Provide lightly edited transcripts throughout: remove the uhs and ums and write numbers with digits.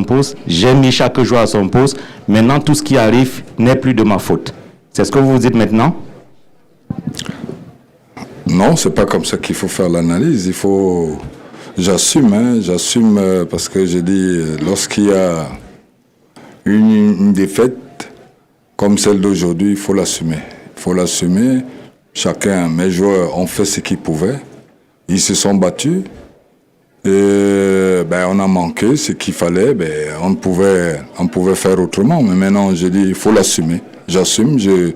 poste, j'ai mis chaque joueur à son poste. Maintenant, tout ce qui arrive n'est plus de ma faute. C'est ce que vous vous dites maintenant? Non, c'est pas comme ça qu'il faut faire l'analyse. J'assume parce que j'ai dit, lorsqu'il y a une défaite comme celle d'aujourd'hui, il faut l'assumer. Il faut l'assumer. Chacun, mes joueurs ont fait ce qu'ils pouvaient. Ils se sont battus. Et, on a manqué ce qu'il fallait. On pouvait faire autrement. Mais maintenant, je dis, il faut l'assumer. J'assume. Je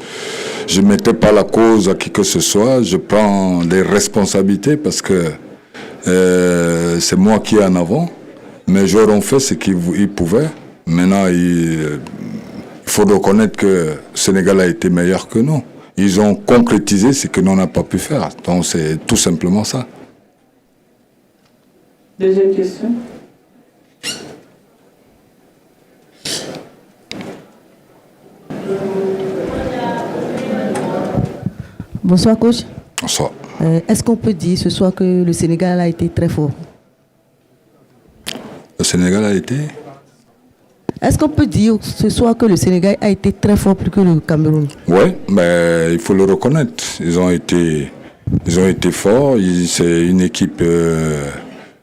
ne mettais pas la cause à qui que ce soit. Je prends les responsabilités parce que c'est moi qui est en avant. Mes joueurs ont fait ce qu'ils pouvaient. Maintenant, il faut reconnaître que le Sénégal a été meilleur que nous. Ils ont concrétisé ce que nous n'avons pas pu faire. Donc, c'est tout simplement ça. Deuxième question. Bonsoir, coach. Bonsoir. Est-ce qu'on peut dire ce soir que le Sénégal a été très fort? Le Sénégal a été... Est-ce qu'on peut dire ce soir que le Sénégal a été très fort plus que le Cameroun? Oui, il faut le reconnaître. Ils ont été forts. C'est une équipe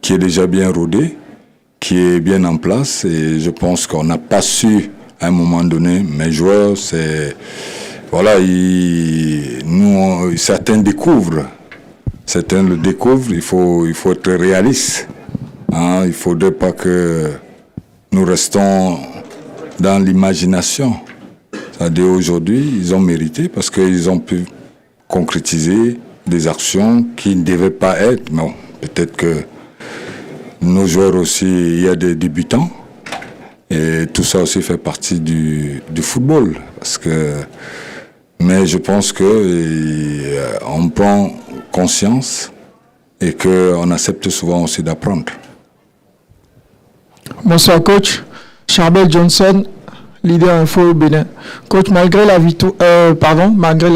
qui est déjà bien rodée, qui est bien en place. Et je pense qu'on n'a pas su, à un moment donné, mes joueurs, certains découvrent. Certains le découvrent. Il faut être réaliste. Il ne faudrait pas que nous restons dans l'imagination. C'est-à-dire aujourd'hui, ils ont mérité parce qu'ils ont pu concrétiser des actions qui ne devaient pas être. Mais bon, peut-être que nos joueurs aussi, il y a des débutants. Et tout ça aussi fait partie du football. Mais je pense qu'on prend conscience et qu'on accepte souvent aussi d'apprendre. Bonsoir coach, Charbel Johnson, leader info Bénin. Coach, malgré la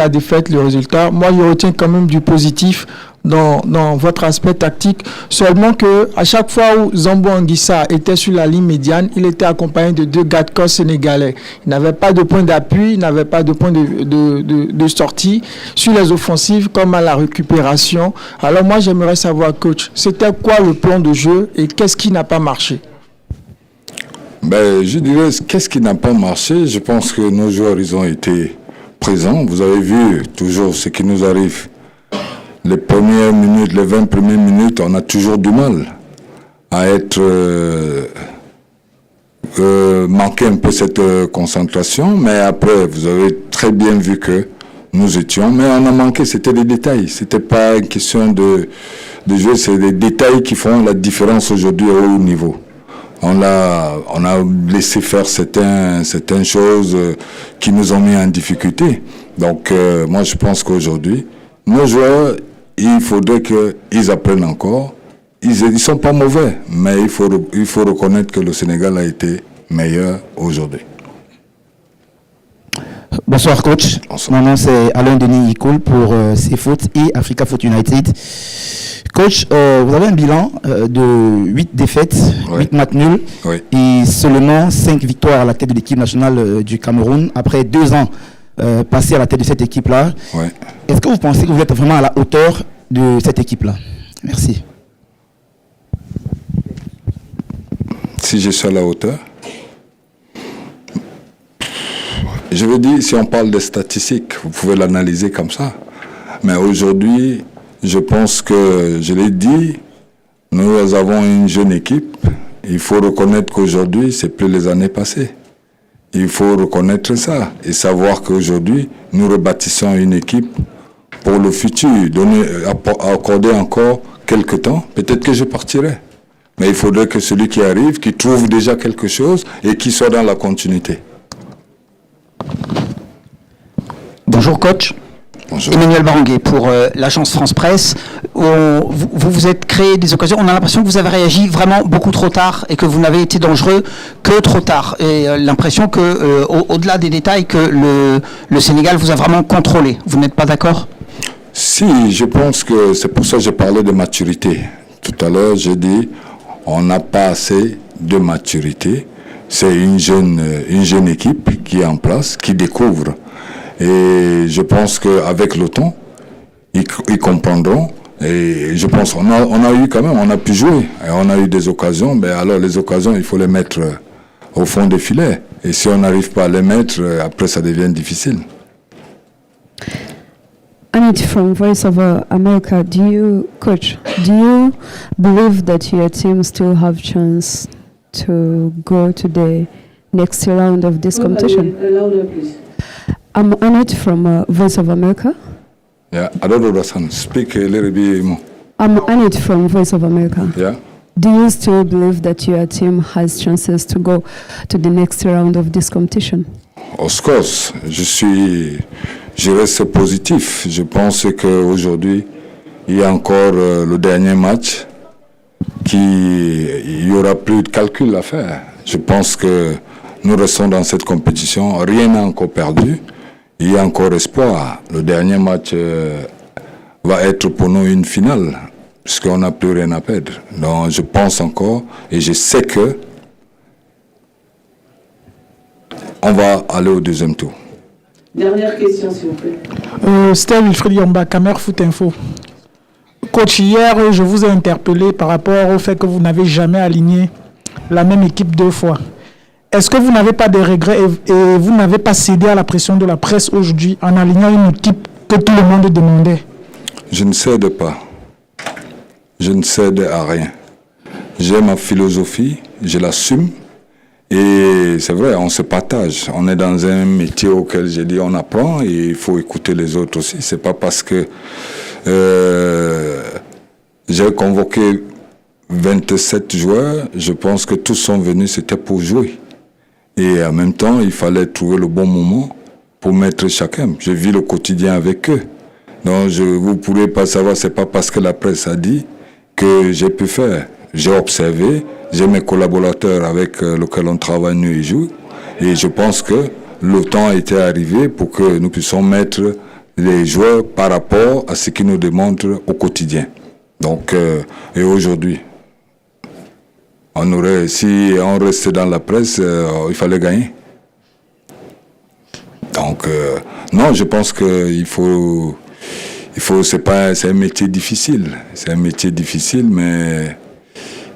défaite, le résultat, moi je retiens quand même du positif dans votre aspect tactique. Seulement que à chaque fois où Zambo Anguissa était sur la ligne médiane, il était accompagné de 2 gars de corps sénégalais. Il n'avait pas de point d'appui, il n'avait pas de point de sortie sur les offensives comme à la récupération. Alors moi j'aimerais savoir, coach, c'était quoi le plan de jeu et qu'est-ce qui n'a pas marché? Je dirais, qu'est-ce qui n'a pas marché? Je pense que nos joueurs, ils ont été présents. Vous avez vu toujours ce qui nous arrive. Les premières minutes, les 20 premières minutes, on a toujours du mal à manquer un peu cette concentration. Mais après, vous avez très bien vu que nous étions. Mais on a manqué, c'était des détails. C'était pas une question de jeu, c'est des détails qui font la différence aujourd'hui au haut niveau. On a laissé faire certaines choses qui nous ont mis en difficulté. Donc, moi, je pense qu'aujourd'hui, nos joueurs, il faudrait qu'ils apprennent encore. Ils ne sont pas mauvais, mais il faut reconnaître que le Sénégal a été meilleur aujourd'hui. Bonsoir coach. Bonsoir. Mon nom c'est Alain Denis Ikoul pour CFoot et Africa Foot United. Coach, vous avez un bilan de 8 défaites, oui. 8 matchs nuls, oui. Et seulement 5 victoires à la tête de l'équipe nationale du Cameroun après 2 ans passés à la tête de cette équipe-là. Oui. Est-ce que vous pensez que vous êtes vraiment à la hauteur de cette équipe-là? Merci. Si je suis à la hauteur? Je veux dire, si on parle des statistiques, vous pouvez l'analyser comme ça. Mais aujourd'hui, je pense que, je l'ai dit, nous avons une jeune équipe. Il faut reconnaître qu'aujourd'hui, c'est plus les années passées. Il faut reconnaître ça et savoir qu'aujourd'hui, nous rebâtissons une équipe pour le futur. Accorder encore quelques temps, peut-être que je partirai. Mais il faudrait que celui qui arrive, qui trouve déjà quelque chose et qui soit dans la continuité. Bonjour coach. Bonjour. Emmanuel Baranguet pour l'agence France Presse. Vous vous êtes créé des occasions. On a l'impression que vous avez réagi vraiment beaucoup trop tard et que vous n'avez été dangereux que trop tard. Et l'impression que, au-delà des détails, que le Sénégal vous a vraiment contrôlé. Vous n'êtes pas d'accord? Si, je pense que c'est pour ça que j'ai parlé de maturité. Tout à l'heure, j'ai dit on n'a pas assez de maturité. c'est une jeune équipe qui est en place, qui découvre. Et je pense qu'avec le temps, ils comprendront. Et je pense qu'on a eu quand même, on a pu jouer. Et on a eu des occasions, mais alors les occasions, il faut les mettre au fond des filets. Et si on n'arrive pas à les mettre, après ça devient difficile. Amit from Voice of America, Coach, do you believe that your team still have chance to go to the next round of this competition? Louder, please. I'm Amit from Voice of America. Yeah, I don't understand. Speak a little bit more. I'm Amit from Voice of America. Yeah. Do you still believe that your team has chances to go to the next round of this competition? Of course, je reste positif. Je pense qu'aujourd'hui, il y a encore le dernier match il y aura plus de calcul à faire. Je pense que nous restons dans cette compétition, rien n'est encore perdu. Il y a encore espoir. Le dernier match va être pour nous une finale, puisqu'on n'a plus rien à perdre. Donc je pense encore, et je sais que on va aller au deuxième tour. Dernière question, s'il vous plaît. Steve Wilfried Yamba, Camer Foot Info. Coach, hier, je vous ai interpellé par rapport au fait que vous n'avez jamais aligné la même équipe 2 fois. Est-ce que vous n'avez pas de regrets et vous n'avez pas cédé à la pression de la presse aujourd'hui en alignant une équipe que tout le monde demandait? Je ne cède pas. Je ne cède à rien. J'ai ma philosophie, je l'assume. Et c'est vrai, on se partage. On est dans un métier auquel j'ai dit on apprend et il faut écouter les autres aussi. C'est pas parce que j'ai convoqué 27 joueurs, je pense que tous sont venus, c'était pour jouer. Et en même temps, il fallait trouver le bon moment pour mettre chacun. Je vis le quotidien avec eux. Donc vous ne pourrez pas savoir, c'est pas parce que la presse a dit que j'ai pu faire. J'ai observé, j'ai mes collaborateurs avec lesquels on travaille nuit et jour. Et je pense que le temps était arrivé pour que nous puissions mettre les joueurs par rapport à ce qu'ils nous demandent au quotidien. Donc, et aujourd'hui, si on restait dans la presse, il fallait gagner. Donc, non, je pense qu'il faut, c'est un métier difficile. C'est un métier difficile, mais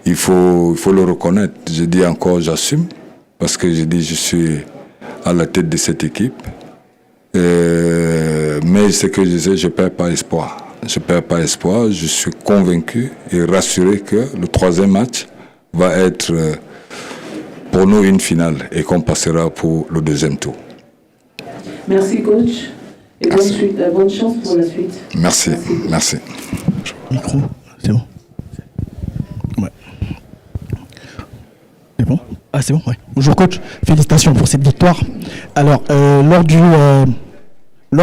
il faut le reconnaître. Je dis encore, j'assume, parce que je dis, je suis à la tête de cette équipe. Mais ce que je sais, je ne perds pas espoir. Je ne perds pas espoir. Je suis convaincu et rassuré que le 3e match va être pour nous une finale et qu'on passera pour le 2e tour. Merci coach et bonne chance pour la suite. Merci. Micro, c'est bon. Ouais. C'est bon? Ah, c'est bon, ouais. Bonjour coach, félicitations pour cette victoire. Alors, lors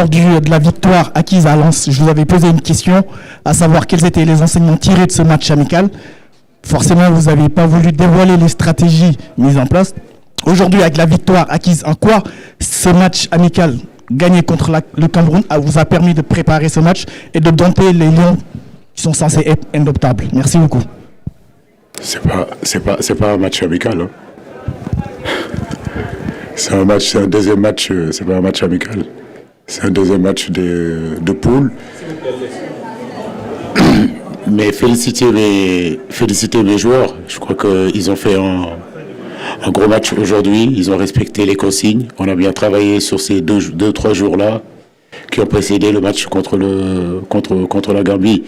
de la victoire acquise à Lens, je vous avais posé une question, à savoir quels étaient les enseignements tirés de ce match amical. Forcément, vous n'avez pas voulu dévoiler les stratégies mises en place. Aujourd'hui, avec la victoire acquise, en quoi ce match amical gagné contre le Cameroun vous a permis de préparer ce match et de dompter les Lions qui sont censés être indoptables? Merci beaucoup. C'est pas un match amical. Hein. C'est un deuxième match, c'est pas un match amical. C'est un deuxième match de poule. Mais féliciter mes joueurs. Je crois qu'ils ont fait un gros match aujourd'hui. Ils ont respecté les consignes. On a bien travaillé sur ces 2-3 jours-là qui ont précédé le match contre la Gambie.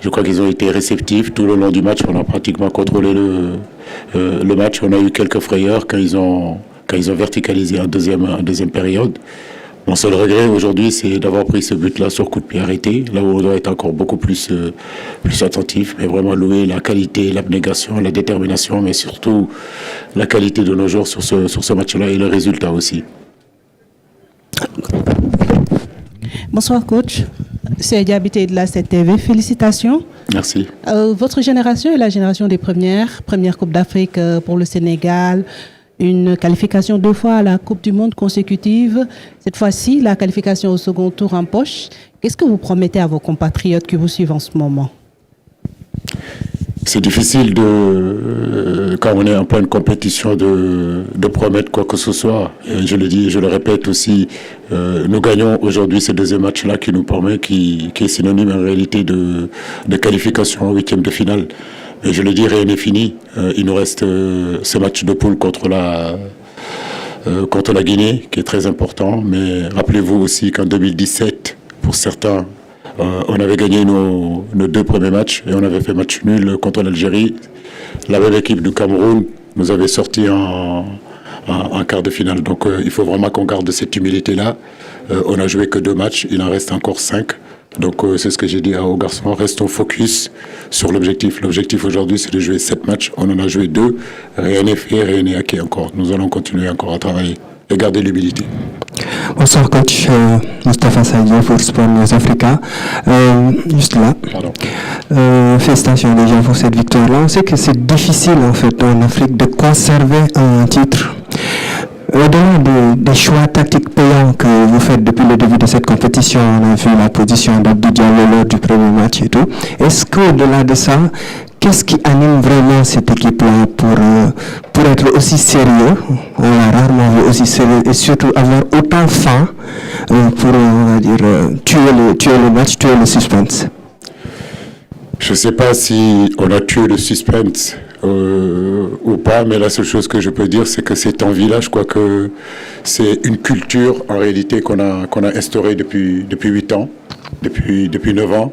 Je crois qu'ils ont été réceptifs tout le long du match. On a pratiquement contrôlé le match. On a eu quelques frayeurs quand ils ont verticalisé en deuxième période. Mon seul regret aujourd'hui, c'est d'avoir pris ce but-là sur coup de pied arrêté, là où on doit être encore beaucoup plus attentif, mais vraiment louer la qualité, l'abnégation, la détermination, mais surtout la qualité de nos joueurs sur ce match-là et le résultat aussi. Bonsoir coach, c'est Diabité de la 7TV, félicitations. Merci. Votre génération est la génération des première Coupe d'Afrique pour le Sénégal, une qualification 2 fois à la Coupe du Monde consécutive, cette fois-ci la qualification au second tour en poche. Qu'est-ce que vous promettez à vos compatriotes qui vous suivent en ce moment? C'est difficile quand on est en pleine compétition de promettre quoi que ce soit. Et je le dis et je le répète aussi, nous gagnons aujourd'hui ce deuxième match-là qui nous permet, qui est synonyme en réalité de qualification au 8e de finale. Et je le dis, rien n'est fini. Il nous reste ce match de poule contre la Guinée, qui est très important. Mais rappelez-vous aussi qu'en 2017, pour certains, on avait gagné nos 2 premiers matchs et on avait fait match nul contre l'Algérie. La même équipe du Cameroun nous avait sorti en quart de finale. Donc il faut vraiment qu'on garde cette humilité-là. On n'a joué que 2 matchs, il en reste encore 5. Donc c'est ce que j'ai dit aux garçons, restons focus sur l'objectif. L'objectif aujourd'hui, c'est de jouer 7 matchs. On en a joué 2. Rien n'est fait, rien n'est acquis encore. Nous allons continuer encore à travailler et garder l'humilité. Bonsoir coach, Moustapha Saïdien pour Sport News Africa. Juste là, félicitations déjà pour cette victoire-là. On sait que c'est difficile en fait en Afrique de conserver un titre. Au-delà des choix tactiques payants que vous faites depuis le début de cette compétition, on a vu la position d'Abdou Diallo lors du premier match et tout. Est-ce qu'au-delà de ça, qu'est-ce qui anime vraiment cette équipe-là pour être aussi sérieux? On l'a rarement vu aussi sérieux et surtout avoir autant faim pour, on va dire, tuer le match, tuer le suspense. Je ne sais pas si on a tué le suspense ou pas, mais la seule chose que je peux dire, c'est que cette envie-là, je crois que c'est une culture en réalité qu'on a instaurée depuis 8 ans, depuis 9 ans.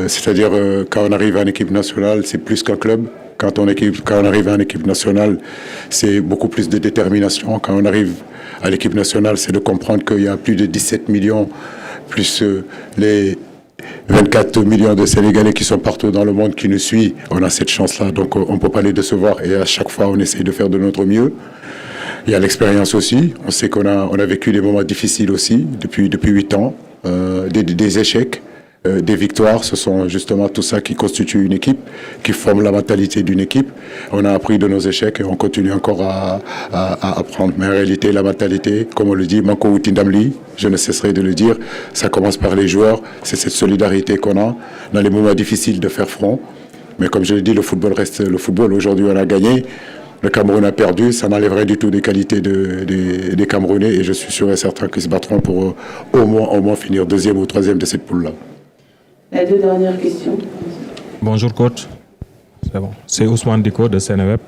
C'est-à-dire quand on arrive en équipe nationale, c'est plus qu'un club. Quand on arrive en équipe nationale, c'est beaucoup plus de détermination. Quand on arrive à l'équipe nationale, c'est de comprendre qu'il y a plus de 17 millions, plus les 24 millions de Sénégalais qui sont partout dans le monde qui nous suivent. On a cette chance-là, donc on ne peut pas les décevoir. Et à chaque fois, on essaye de faire de notre mieux. Il y a l'expérience aussi. On sait qu'on a vécu des moments difficiles aussi depuis 8 ans, des échecs. Des victoires, ce sont justement tout ça qui constitue une équipe, qui forme la mentalité d'une équipe. On a appris de nos échecs et on continue encore à apprendre. Mais en réalité, la mentalité, comme on le dit, Manko Outindamli, je ne cesserai de le dire, ça commence par les joueurs, c'est cette solidarité qu'on a dans les moments difficiles de faire front. Mais comme je l'ai dit, le football reste le football. Aujourd'hui, on a gagné. Le Cameroun a perdu, ça n'enlèverait du tout des qualités des Camerounais et je suis sûr et certain qu'ils se battront pour au moins finir 2e ou 3e de cette poule-là. Les 2 dernières questions. Bonjour coach, c'est Ousmane Diko de Sénéweb.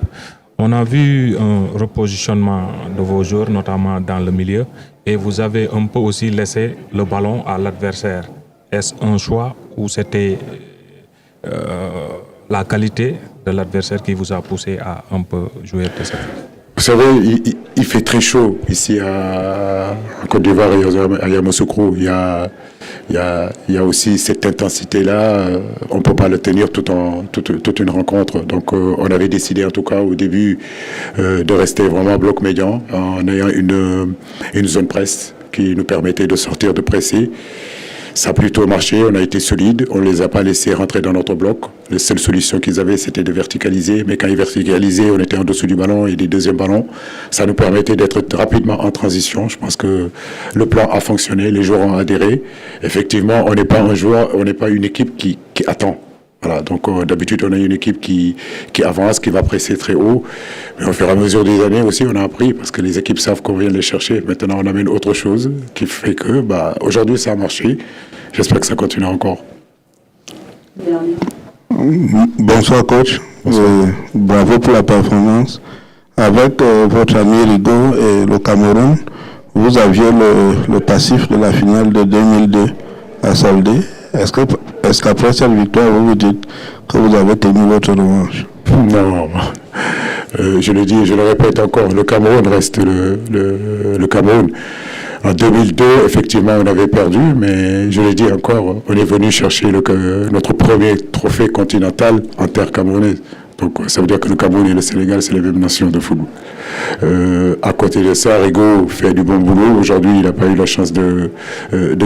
On a vu un repositionnement de vos joueurs, notamment dans le milieu, et vous avez un peu aussi laissé le ballon à l'adversaire. Est-ce un choix ou c'était la qualité de l'adversaire qui vous a poussé à un peu jouer de cette façon? Vous savez, il fait très chaud ici en Côte d'Ivoire et à Yamoussoukro. Il y a aussi cette intensité-là. On ne peut pas le tenir toute une rencontre. Donc on avait décidé en tout cas au début de rester vraiment bloc médian en ayant une zone presse qui nous permettait de sortir, de presser. Ça a plutôt marché, on a été solide, on ne les a pas laissés rentrer dans notre bloc. Les seules solutions qu'ils avaient, c'était de verticaliser. Mais quand ils verticalisaient, on était en dessous du ballon et des deuxièmes ballons. Ça nous permettait d'être rapidement en transition. Je pense que le plan a fonctionné, les joueurs ont adhéré. Effectivement, on n'est pas une équipe qui attend. Voilà, donc d'habitude, on a une équipe qui avance, qui va presser très haut. Mais au fur et à mesure des années aussi, on a appris parce que les équipes savent qu'on vient les chercher. Maintenant, on amène autre chose qui fait que aujourd'hui, ça a marché. J'espère que ça continue encore. Bonsoir coach. Bravo pour la performance. Avec votre ami Rigo et le Cameroun, vous aviez le passif de la finale de 2002 à solder. Est-ce qu'après cette victoire, vous vous dites que vous avez tenu votre revanche? Non. Je le dis et je le répète encore, le Cameroun reste le Cameroun. En 2002, effectivement, on avait perdu, mais je le dis encore, on est venu chercher notre premier trophée continental en terre camerounaise. Donc ça veut dire que le Cameroun et le Sénégal, c'est les mêmes nations de football. À côté de ça, Rigo fait du bon boulot. Aujourd'hui, il n'a pas eu la chance de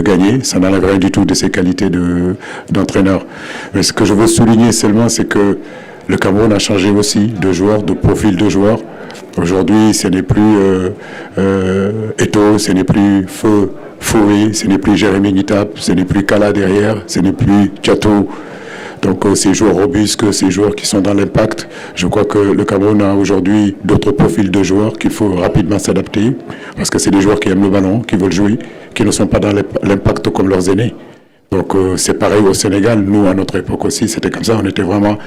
gagner. Ça n'enlève rien du tout de ses qualités d'entraîneur. Mais ce que je veux souligner seulement, c'est que le Cameroun a changé aussi de joueurs, de profil de joueurs. Aujourd'hui, ce n'est plus Eto'o, ce n'est plus Foué, ce n'est plus Jérémy Nitap, ce n'est plus Kala derrière, ce n'est plus Tchato Donc ces joueurs robustes, ces joueurs qui sont dans l'impact, je crois que le Cameroun a aujourd'hui d'autres profils de joueurs qu'il faut rapidement s'adapter, parce que c'est des joueurs qui aiment le ballon, qui veulent jouer, qui ne sont pas dans l'impact comme leurs aînés. Donc c'est pareil au Sénégal, nous à notre époque aussi c'était comme ça, on était vraiment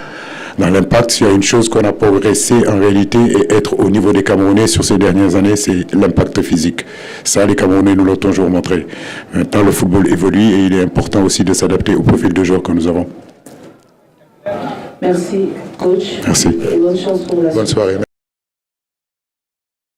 dans l'impact. S'il y a une chose qu'on a progressé en réalité et être au niveau des Camerounais sur ces dernières années, c'est l'impact physique. Ça, les Camerounais nous l'ont toujours montré. Maintenant, le football évolue et il est important aussi de s'adapter au profil de joueurs que nous avons. Merci, coach. Merci. Et bonne chance pour la suite. Bonne soirée.